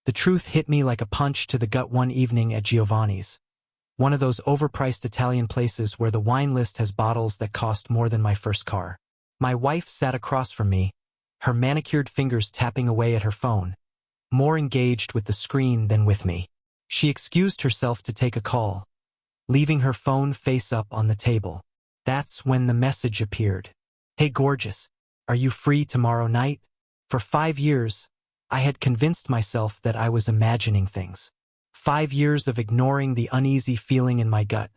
The truth hit me like a punch to the gut one evening at Giovanni's, one of those overpriced Italian places where the wine list has bottles that cost more than my first car. My wife sat across from me, her manicured fingers tapping away at her phone, more engaged with the screen than with me. She excused herself to take a call, leaving her phone face up on the table. That's when the message appeared. "Hey gorgeous, are you free tomorrow night?" For 5 years, I had convinced myself that I was imagining things. 5 years of ignoring the uneasy feeling in my gut,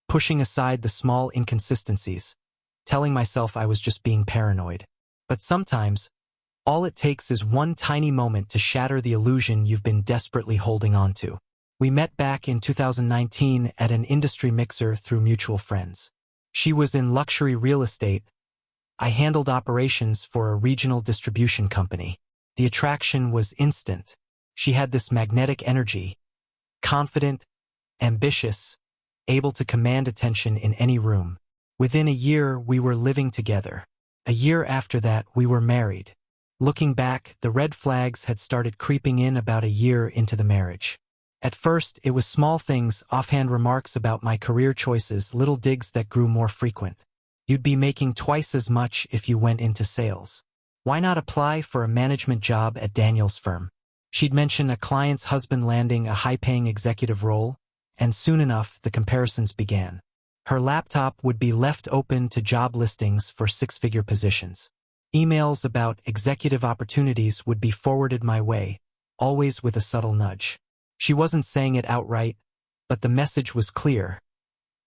pushing aside the small inconsistencies, telling myself I was just being paranoid. But sometimes, all it takes is one tiny moment to shatter the illusion you've been desperately holding on to. We met back in 2019 at an industry mixer through mutual friends. She was in luxury real estate. I handled operations for a regional distribution company. The attraction was instant. She had this magnetic energy, confident, ambitious, able to command attention in any room. Within a year, we were living together. A year after that, we were married. Looking back, the red flags had started creeping in about a year into the marriage. At first, it was small things, offhand remarks about my career choices, little digs that grew more frequent. "You'd be making twice as much if you went into sales. Why not apply for a management job at Daniel's firm?" She'd mention a client's husband landing a high-paying executive role, and soon enough, the comparisons began. Her laptop would be left open to job listings for six-figure positions. Emails about executive opportunities would be forwarded my way, always with a subtle nudge. She wasn't saying it outright, but the message was clear.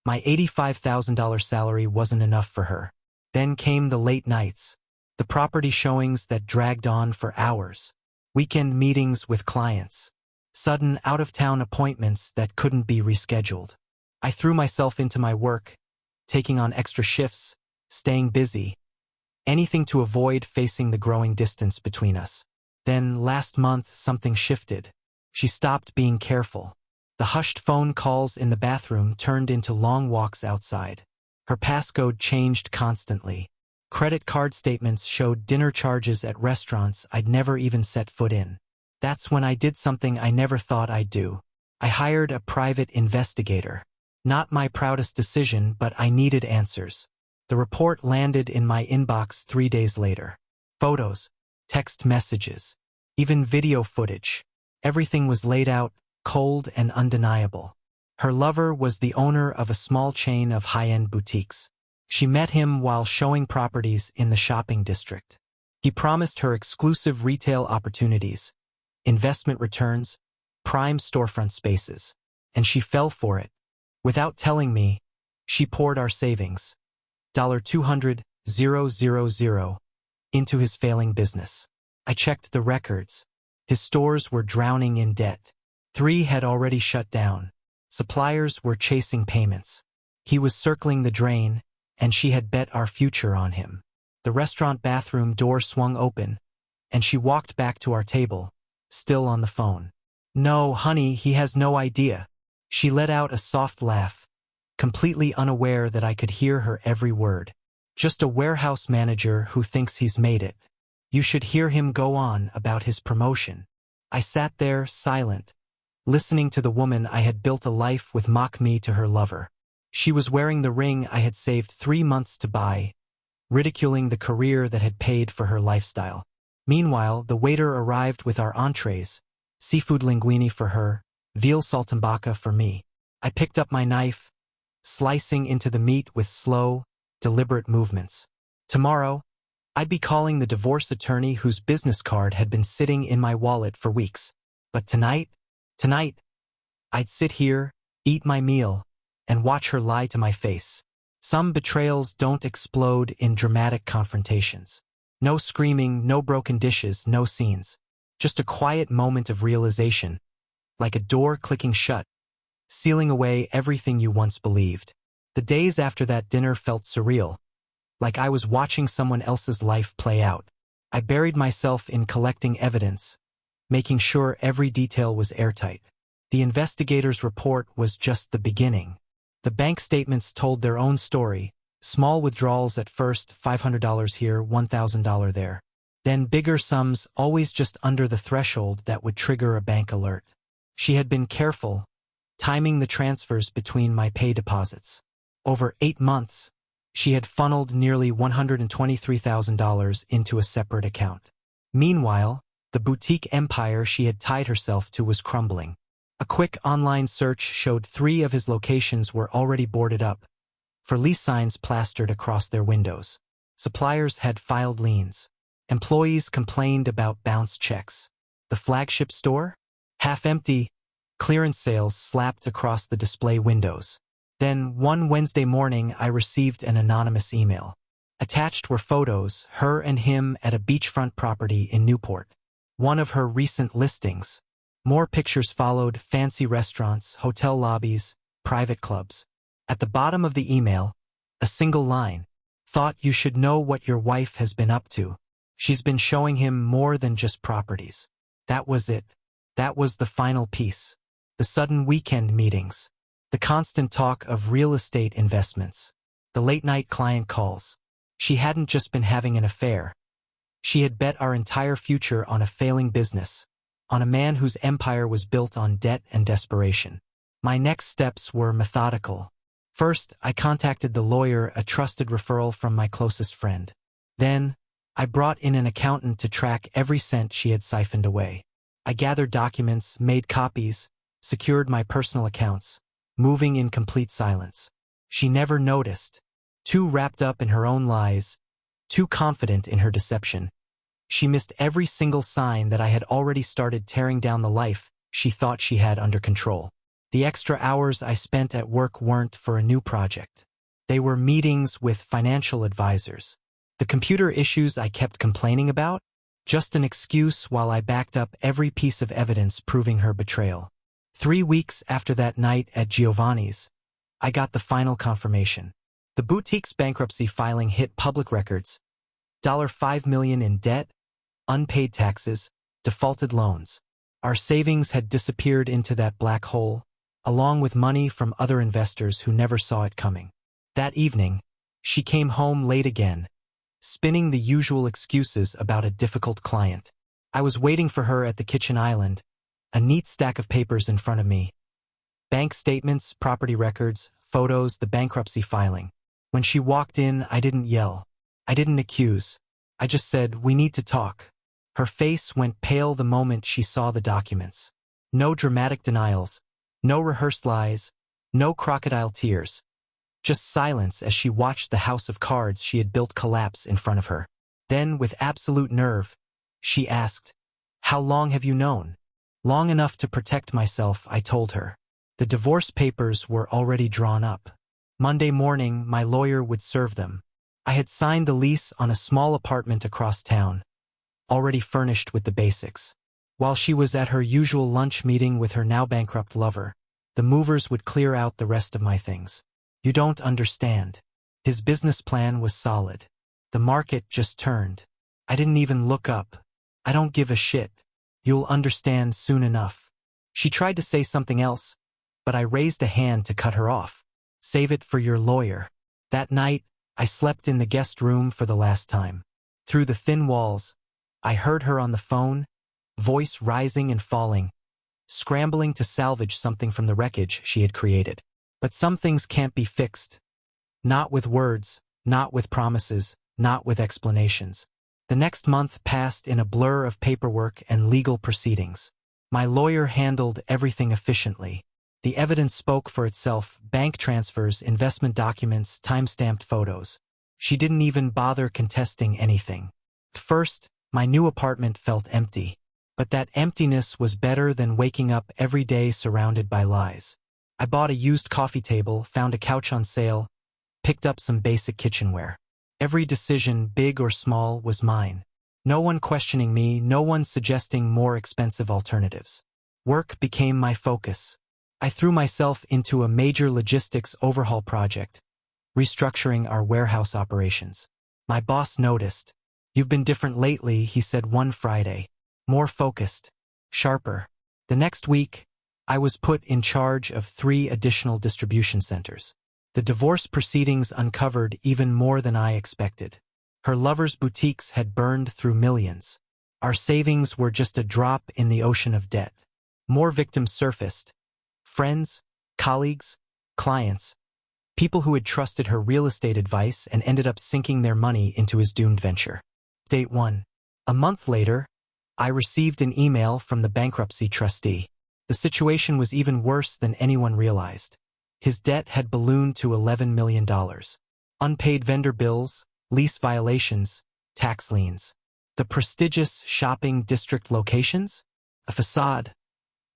My $85,000 salary wasn't enough for her. Then came the late nights, the property showings that dragged on for hours, weekend meetings with clients, sudden out-of-town appointments that couldn't be rescheduled. I threw myself into my work, taking on extra shifts, staying busy, anything to avoid facing the growing distance between us. Then last month, something shifted. She stopped being careful. The hushed phone calls in the bathroom turned into long walks outside. Her passcode changed constantly. Credit card statements showed dinner charges at restaurants I'd never even set foot in. That's when I did something I never thought I'd do. I hired a private investigator. Not my proudest decision, but I needed answers. The report landed in my inbox 3 days later. Photos, text messages, even video footage. Everything was laid out, cold and undeniable. Her lover was the owner of a small chain of high-end boutiques. She met him while showing properties in the shopping district. He promised her exclusive retail opportunities, investment returns, prime storefront spaces, and she fell for it. Without telling me, she poured our savings, $200,000, into his failing business. I checked the records. His stores were drowning in debt. 3 had already shut down. Suppliers were chasing payments. He was circling the drain, and she had bet our future on him. The restaurant bathroom door swung open, and she walked back to our table, still on the phone. "No, honey, he has no idea." She let out a soft laugh, completely unaware that I could hear her every word. "Just a warehouse manager who thinks he's made it. You should hear him go on about his promotion." I sat there, silent, listening to the woman I had built a life with mock me to her lover. She was wearing the ring I had saved 3 months to buy, ridiculing the career that had paid for her lifestyle. Meanwhile, the waiter arrived with our entrees, seafood linguine for her, veal saltimbocca for me. I picked up my knife, slicing into the meat with slow, deliberate movements. Tomorrow, I'd be calling the divorce attorney whose business card had been sitting in my wallet for weeks. But tonight, I'd sit here, eat my meal, and watch her lie to my face. Some betrayals don't explode in dramatic confrontations. No screaming, no broken dishes, no scenes. Just a quiet moment of realization, like a door clicking shut, sealing away everything you once believed. The days after that dinner felt surreal, like I was watching someone else's life play out. I buried myself in collecting evidence, making sure every detail was airtight. The investigator's report was just the beginning. The bank statements told their own story, small withdrawals at first, $500 here, $1,000 there. Then bigger sums, always just under the threshold that would trigger a bank alert. She had been careful, timing the transfers between my pay deposits. Over 8 months, she had funneled nearly $123,000 into a separate account. Meanwhile, the boutique empire she had tied herself to was crumbling. A quick online search showed 3 of his locations were already boarded up, for lease signs plastered across their windows. Suppliers had filed liens. Employees complained about bounced checks. The flagship store? Half empty, clearance sales slapped across the display windows. Then, one Wednesday morning, I received an anonymous email. Attached were photos, her and him at a beachfront property in Newport. One of her recent listings. More pictures followed, fancy restaurants, hotel lobbies, private clubs. At the bottom of the email, a single line. Thought you should know what your wife has been up to. She's been showing him more than just properties. That was it. That was the final piece. The sudden weekend meetings. The constant talk of real estate investments. The late-night client calls. She hadn't just been having an affair. She had bet our entire future on a failing business, on a man whose empire was built on debt and desperation. My next steps were methodical. First, I contacted the lawyer, a trusted referral from my closest friend. Then, I brought in an accountant to track every cent she had siphoned away. I gathered documents, made copies, secured my personal accounts, moving in complete silence. She never noticed. Too wrapped up in her own lies, too confident in her deception. She missed every single sign that I had already started tearing down the life she thought she had under control. The extra hours I spent at work weren't for a new project. They were meetings with financial advisors. The computer issues I kept complaining about? Just an excuse while I backed up every piece of evidence proving her betrayal. 3 weeks after that night at Giovanni's, I got the final confirmation. The boutique's bankruptcy filing hit public records. $5 million in debt, unpaid taxes, defaulted loans. Our savings had disappeared into that black hole, along with money from other investors who never saw it coming. That evening, she came home late again, spinning the usual excuses about a difficult client. I was waiting for her at the kitchen island, a neat stack of papers in front of me. Bank statements, property records, photos, the bankruptcy filing. When she walked in, I didn't yell. I didn't accuse. I just said, "We need to talk." Her face went pale the moment she saw the documents. No dramatic denials, no rehearsed lies, no crocodile tears. Just silence as she watched the house of cards she had built collapse in front of her. Then, with absolute nerve, she asked, "How long have you known?" "Long enough to protect myself," I told her. The divorce papers were already drawn up. Monday morning, my lawyer would serve them. I had signed the lease on a small apartment across town, already furnished with the basics. While she was at her usual lunch meeting with her now bankrupt lover, the movers would clear out the rest of my things. "You don't understand." His business plan was solid. The market just turned. I didn't even look up. "I don't give a shit. You'll understand soon enough." She tried to say something else, but I raised a hand to cut her off. "Save it for your lawyer." That night, I slept in the guest room for the last time. Through the thin walls, I heard her on the phone, voice rising and falling, scrambling to salvage something from the wreckage she had created. But some things can't be fixed. Not with words, not with promises, not with explanations. The next month passed in a blur of paperwork and legal proceedings. My lawyer handled everything efficiently. The evidence spoke for itself: bank transfers, investment documents, time-stamped photos. She didn't even bother contesting anything. At first, my new apartment felt empty. But that emptiness was better than waking up every day surrounded by lies. I bought a used coffee table, found a couch on sale, picked up some basic kitchenware. Every decision, big or small, was mine. No one questioning me, no one suggesting more expensive alternatives. Work became my focus. I threw myself into a major logistics overhaul project, restructuring our warehouse operations. My boss noticed. "You've been different lately," he said one Friday. "More focused, sharper." The next week, I was put in charge of 3 additional distribution centers. The divorce proceedings uncovered even more than I expected. Her lover's boutiques had burned through millions. Our savings were just a drop in the ocean of debt. More victims surfaced. Friends, colleagues, clients, people who had trusted her real estate advice and ended up sinking their money into his doomed venture. Date 1. A month later, I received an email from the bankruptcy trustee. The situation was even worse than anyone realized. His debt had ballooned to $11 million. Unpaid vendor bills, lease violations, tax liens. The prestigious shopping district locations? A facade,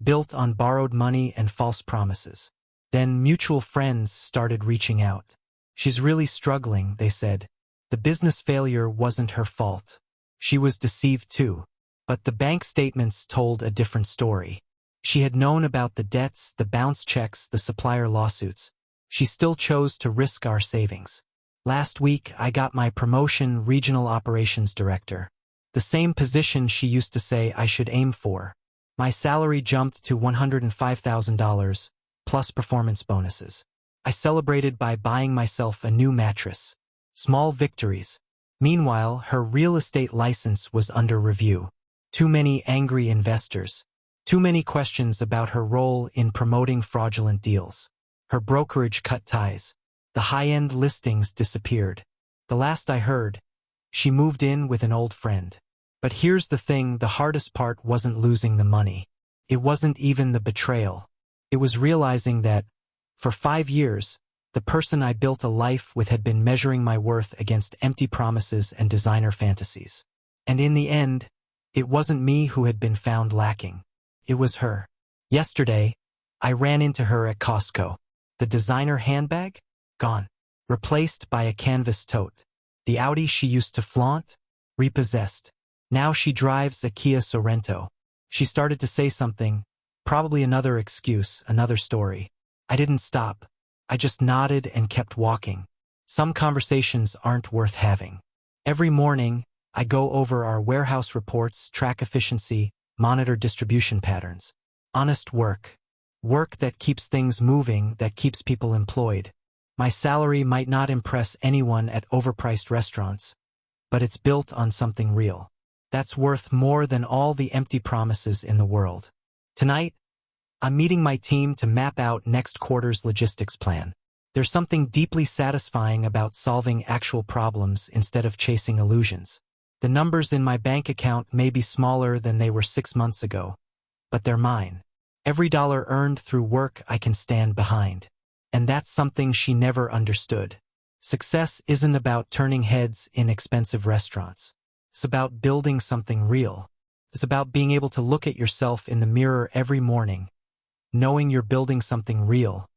built on borrowed money and false promises. Then mutual friends started reaching out. She's really struggling, they said. The business failure wasn't her fault. She was deceived too. But the bank statements told a different story. She had known about the debts, the bounce checks, the supplier lawsuits. She still chose to risk our savings. Last week, I got my promotion, regional operations director. The same position she used to say I should aim for. My salary jumped to $105,000, plus performance bonuses. I celebrated by buying myself a new mattress. Small victories. Meanwhile, her real estate license was under review. Too many angry investors. Too many questions about her role in promoting fraudulent deals. Her brokerage cut ties. The high-end listings disappeared. The last I heard, she moved in with an old friend. But here's the thing, the hardest part wasn't losing the money. It wasn't even the betrayal. It was realizing that, for 5 years, the person I built a life with had been measuring my worth against empty promises and designer fantasies. And in the end, it wasn't me who had been found lacking. It was her. Yesterday, I ran into her at Costco. The designer handbag? Gone. Replaced by a canvas tote. The Audi she used to flaunt? Repossessed. Now she drives a Kia Sorento. She started to say something, probably another excuse, another story. I didn't stop. I just nodded and kept walking. Some conversations aren't worth having. Every morning, I go over our warehouse reports, track efficiency, monitor distribution patterns. Honest work. Work that keeps things moving, that keeps people employed. My salary might not impress anyone at overpriced restaurants, but it's built on something real. That's worth more than all the empty promises in the world. Tonight, I'm meeting my team to map out next quarter's logistics plan. There's something deeply satisfying about solving actual problems instead of chasing illusions. The numbers in my bank account may be smaller than they were 6 months ago, but they're mine. Every dollar earned through work I can stand behind. And that's something she never understood. Success isn't about turning heads in expensive restaurants. It's about building something real. It's about being able to look at yourself in the mirror every morning, knowing you're building something real,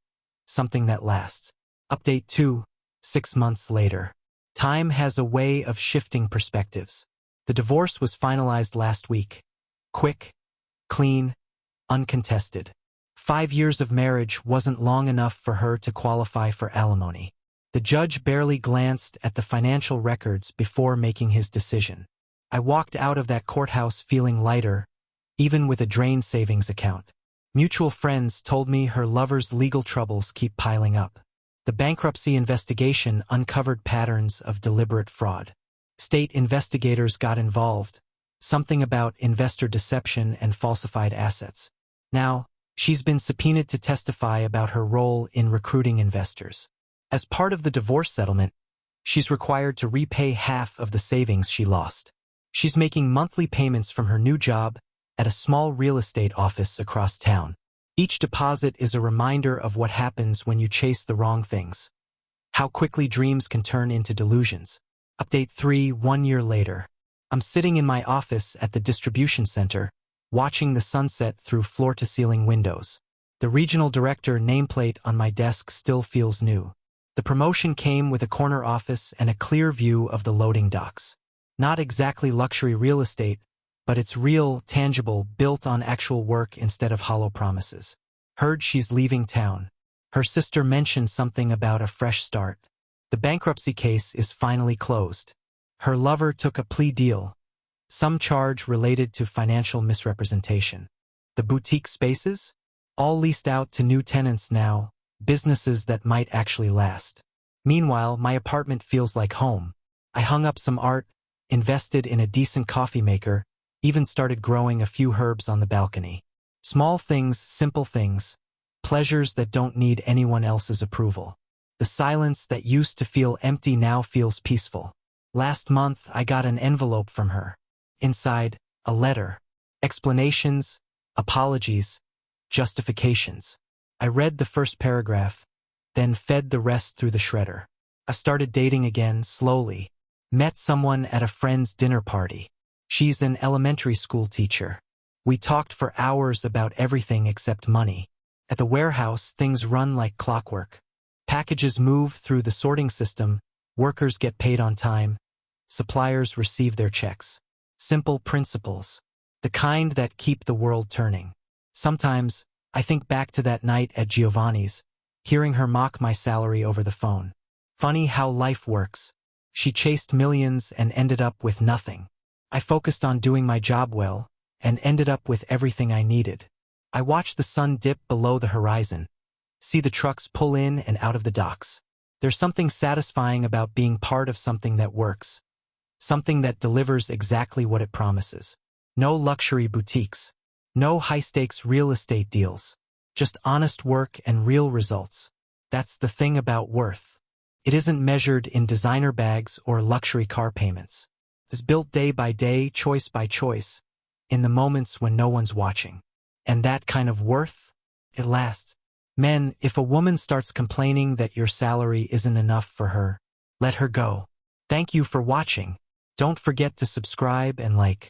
something that lasts. Update 2, 6 months later. Time has a way of shifting perspectives. The divorce was finalized last week. Quick, clean, uncontested. 5 years of marriage wasn't long enough for her to qualify for alimony. The judge barely glanced at the financial records before making his decision. I walked out of that courthouse feeling lighter, even with a drained savings account. Mutual friends told me her lover's legal troubles keep piling up. The bankruptcy investigation uncovered patterns of deliberate fraud. State investigators got involved, something about investor deception and falsified assets. Now, she's been subpoenaed to testify about her role in recruiting investors. As part of the divorce settlement, she's required to repay half of the savings she lost. She's making monthly payments from her new job at a small real estate office across town. Each deposit is a reminder of what happens when you chase the wrong things. How quickly dreams can turn into delusions. Update 3, 1 year later. I'm sitting in my office at the distribution center, watching the sunset through floor-to-ceiling windows. The regional director nameplate on my desk still feels new. The promotion came with a corner office and a clear view of the loading docks. Not exactly luxury real estate, but it's real, tangible, built on actual work instead of hollow promises. Heard she's leaving town. Her sister mentioned something about a fresh start. The bankruptcy case is finally closed. Her lover took a plea deal, some charge related to financial misrepresentation. The boutique spaces? All leased out to new tenants now, businesses that might actually last. Meanwhile, my apartment feels like home. I hung up some art, invested in a decent coffee maker, even started growing a few herbs on the balcony. Small things, simple things, pleasures that don't need anyone else's approval. The silence that used to feel empty now feels peaceful. Last month, I got an envelope from her. Inside, a letter. Explanations, apologies, justifications. I read the first paragraph, then fed the rest through the shredder. I started dating again, slowly. Met someone at a friend's dinner party. She's an elementary school teacher. We talked for hours about everything except money. At the warehouse, things run like clockwork. Packages move through the sorting system, workers get paid on time, suppliers receive their checks. Simple principles. The kind that keep the world turning. Sometimes, I think back to that night at Giovanni's, hearing her mock my salary over the phone. Funny how life works. She chased millions and ended up with nothing. I focused on doing my job well, and ended up with everything I needed. I watched the sun dip below the horizon, see the trucks pull in and out of the docks. There's something satisfying about being part of something that works, something that delivers exactly what it promises. No luxury boutiques, no high-stakes real estate deals, just honest work and real results. That's the thing about worth. It isn't measured in designer bags or luxury car payments. It's built day by day, choice by choice, in the moments when no one's watching. And that kind of worth, it lasts. Men, if a woman starts complaining that your salary isn't enough for her, let her go. Thank you for watching. Don't forget to subscribe and like.